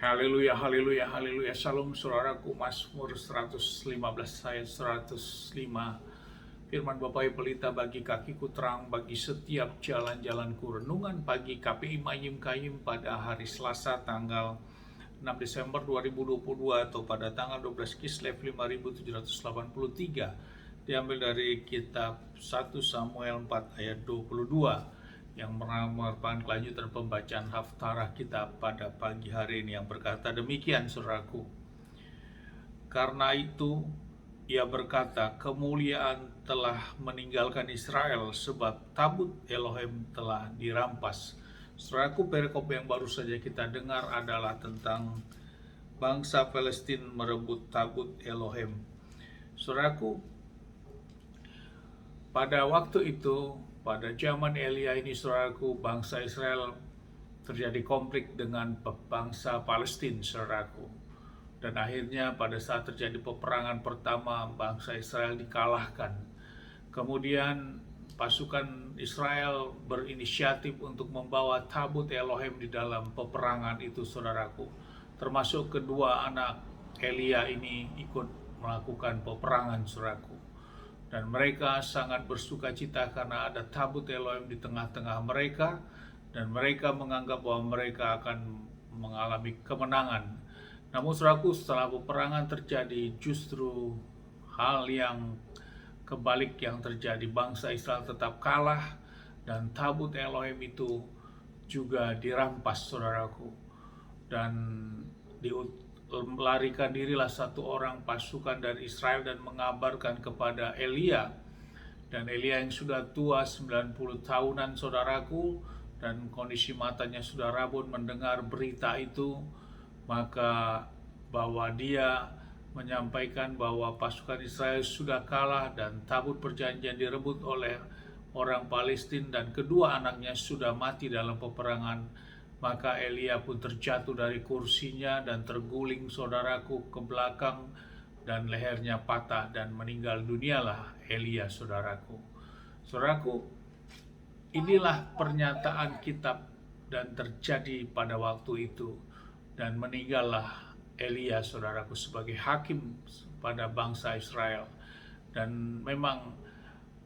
Haleluya, haleluya, haleluya. Shalom saudaraku, Mazmur 115 ayat 105. Firman Bapa Pelita, bagi kakiku terang, bagi setiap jalan-jalanku. Renungan pagi KPI Mayim Kayim pada hari Selasa tanggal 6 Desember 2022 atau pada tanggal 12 Kislev 5783. Diambil dari kitab 1 Samuel 4 ayat 22 yang merupakan kelanjutan pembacaan haftarah kita pada pagi hari ini, yang berkata demikian, saudaraku. Karena itu ia berkata, kemuliaan telah meninggalkan Israel sebab tabut Elohim telah dirampas. Saudaraku, perikop yang baru saja kita dengar adalah tentang bangsa Palestina merebut tabut Elohim. Saudaraku, pada waktu itu, pada zaman Elia ini, saudaraku, bangsa Israel terjadi konflik dengan bangsa Palestina, saudaraku. Dan akhirnya pada saat terjadi peperangan pertama, bangsa Israel dikalahkan. Kemudian pasukan Israel berinisiatif untuk membawa tabut Elohim di dalam peperangan itu, saudaraku. Termasuk kedua anak Elia ini ikut melakukan peperangan, saudaraku. Dan mereka sangat bersuka cita karena ada tabut Elohim di tengah-tengah mereka, dan mereka menganggap bahwa mereka akan mengalami kemenangan. Namun saudaraku, setelah peperangan terjadi, justru hal yang kebalik yang terjadi. Bangsa Israel tetap kalah dan tabut Elohim itu juga dirampas, saudaraku. Dan melarikan dirilah satu orang pasukan dari Israel dan mengabarkan kepada Elia. Dan Elia yang sudah tua 90 tahunan, saudaraku, dan kondisi matanya sudah rabun mendengar berita itu, maka bahwa dia menyampaikan bahwa pasukan Israel sudah kalah dan tabut perjanjian direbut oleh orang Palestina dan kedua anaknya sudah mati dalam peperangan. Maka Elia pun terjatuh dari kursinya dan terguling, saudaraku, ke belakang, dan lehernya patah dan meninggal dunialah Elia, saudaraku. Saudaraku, inilah pernyataan kitab dan terjadi pada waktu itu. Dan meninggallah Elia, saudaraku, sebagai hakim pada bangsa Israel. Dan memang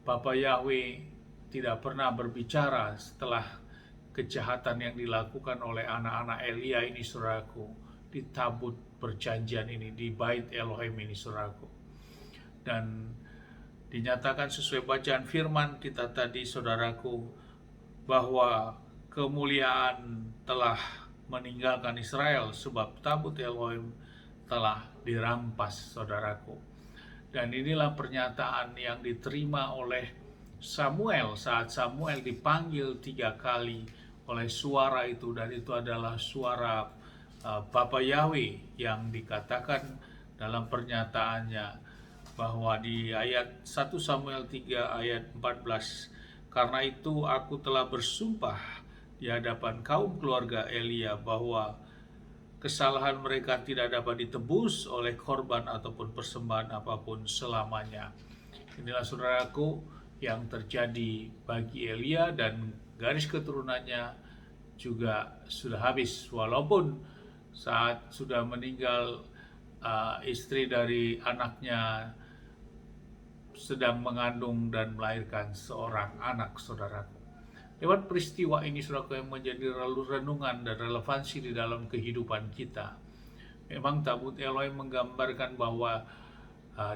Bapa Yahweh tidak pernah berbicara setelah kejahatan yang dilakukan oleh anak-anak Elia ini, saudaraku, di tabut perjanjian ini, di bait Elohim ini, saudaraku. Dan dinyatakan sesuai bacaan firman kita tadi, saudaraku, bahwa kemuliaan telah meninggalkan Israel sebab tabut Elohim telah dirampas, saudaraku. Dan inilah pernyataan yang diterima oleh Samuel saat Samuel dipanggil 3 kali oleh suara itu, dan itu adalah suara Bapa Yahweh yang dikatakan dalam pernyataannya bahwa di ayat 1 Samuel 3 ayat 14, karena itu aku telah bersumpah di hadapan kaum keluarga Elia bahwa kesalahan mereka tidak dapat ditebus oleh korban ataupun persembahan apapun selamanya. Inilah, saudaraku, yang terjadi bagi Elia, dan garis keturunannya juga sudah habis, walaupun saat sudah meninggal istri dari anaknya sedang mengandung dan melahirkan seorang anak, saudaraku. Lewat peristiwa ini, saudaraku, yang menjadi renungan dan relevansi di dalam kehidupan kita. Memang tabut Elohim menggambarkan bahwa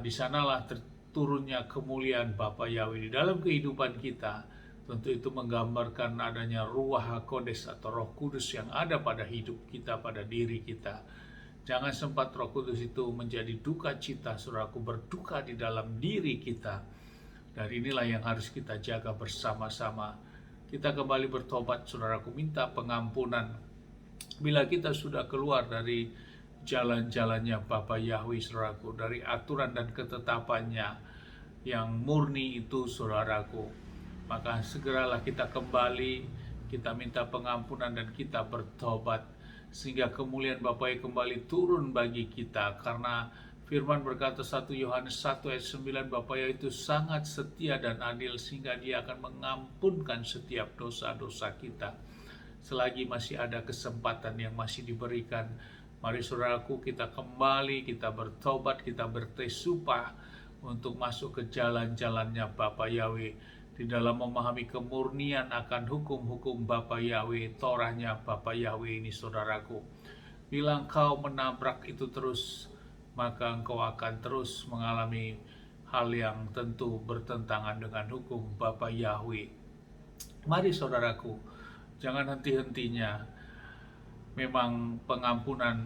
di sanalah turunnya kemuliaan Bapa Yahweh di dalam kehidupan kita. Tentu itu menggambarkan adanya Ruach HaKodes atau Roh Kudus yang ada pada hidup kita, pada diri kita. Jangan sempat Roh Kudus itu menjadi duka cita, saudaraku, berduka di dalam diri kita. Dan inilah yang harus kita jaga bersama-sama. Kita kembali bertobat, saudaraku, minta pengampunan bila kita sudah keluar dari jalan-jalannya Bapa Yahweh, saudaraku, dari aturan dan ketetapannya yang murni itu, saudaraku. Maka segeralah kita kembali, kita minta pengampunan dan kita bertobat, sehingga kemuliaan Bapa kembali turun bagi kita. Karena firman berkata 1 Yohanes 1 ayat 9, Bapa itu sangat setia dan adil sehingga dia akan mengampunkan setiap dosa-dosa kita selagi masih ada kesempatan yang masih diberikan Mari saudaraku, kita kembali, kita bertobat, kita bertesumpah untuk masuk ke jalan-jalannya Bapa Yahweh, di dalam memahami kemurnian akan hukum-hukum Bapa Yahweh, Torahnya Bapa Yahweh ini saudaraku. Bila engkau menabrak itu terus, maka engkau akan terus mengalami hal yang tentu bertentangan dengan hukum Bapa Yahweh. Mari saudaraku, jangan henti-hentinya. Memang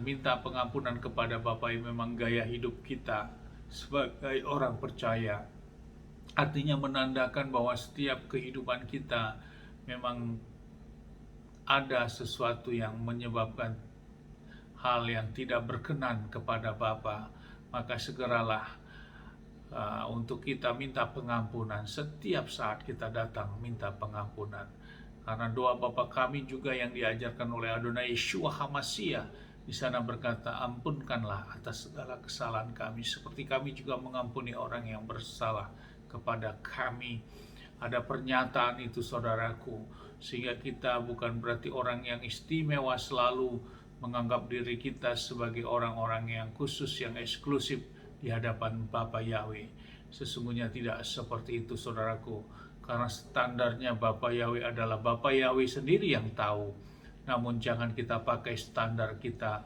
minta pengampunan kepada Bapa yang memang gaya hidup kita sebagai orang percaya. Artinya menandakan bahwa setiap kehidupan kita memang ada sesuatu yang menyebabkan hal yang tidak berkenan kepada Bapa. Maka segeralah untuk kita minta pengampunan. Setiap saat kita datang minta pengampunan. Karena doa Bapa kami juga yang diajarkan oleh Adonai Yeshua HaMashiach di sana berkata, ampunkanlah atas segala kesalahan kami seperti kami juga mengampuni orang yang bersalah kepada kami. Ada pernyataan itu saudaraku, sehingga kita bukan berarti orang yang istimewa selalu menganggap diri kita sebagai orang-orang yang khusus, yang eksklusif di hadapan Bapa Yahweh. Sesungguhnya tidak seperti itu saudaraku. Karena standarnya Bapa Yahweh adalah Bapa Yahweh sendiri yang tahu. Namun jangan kita pakai standar kita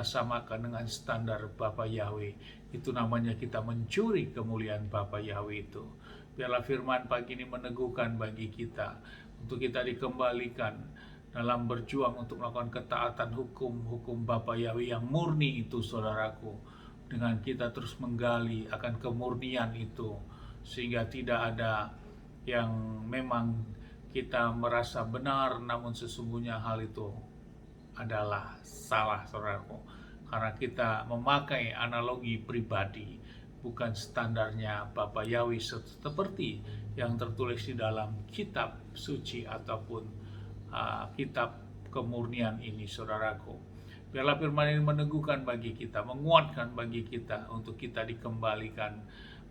samakan dengan standar Bapa Yahweh. Itu namanya kita mencuri kemuliaan Bapa Yahweh itu. Biarlah firman pagi ini meneguhkan bagi kita, untuk kita dikembalikan dalam berjuang untuk melakukan ketaatan hukum Bapa Yahweh yang murni itu saudaraku. Dengan kita terus menggali akan kemurnian itu, sehingga tidak ada yang memang kita merasa benar namun sesungguhnya hal itu adalah salah saudaraku, karena kita memakai analogi pribadi, bukan standarnya Bapa Yahweh seperti yang tertulis di dalam kitab suci ataupun kitab kemurnian ini saudaraku. Biarlah firman ini meneguhkan bagi kita, menguatkan bagi kita, untuk kita dikembalikan,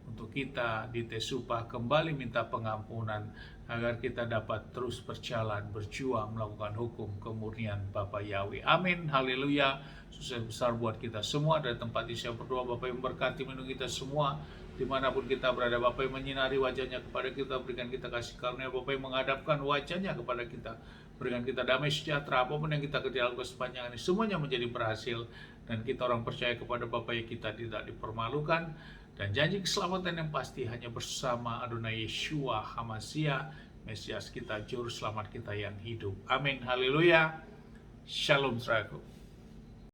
untuk kita ditesupah kembali minta pengampunan, agar kita dapat terus berjalan, berjuang, melakukan hukum kemurnian Bapa Yahweh. Amin, haleluya. Sukses besar buat kita semua. Dari tempat ini saya berdoa, Bapa yang memberkati melindungi kita semua, dimanapun kita berada. Bapa yang menyinari wajahnya kepada kita, berikan kita kasih karunia. Bapa yang menghadapkan wajahnya kepada kita, berikan kita damai sejahtera. Apapun yang kita kerjakan sepanjang ini, semuanya menjadi berhasil, dan kita orang percaya kepada Bapa yang kita tidak dipermalukan, dan janji keselamatan yang pasti hanya bersama Adonai Yeshua HaMashiach, Mesias kita, Juru Selamat kita yang hidup. Amin, haleluya. Shalom saudaraku.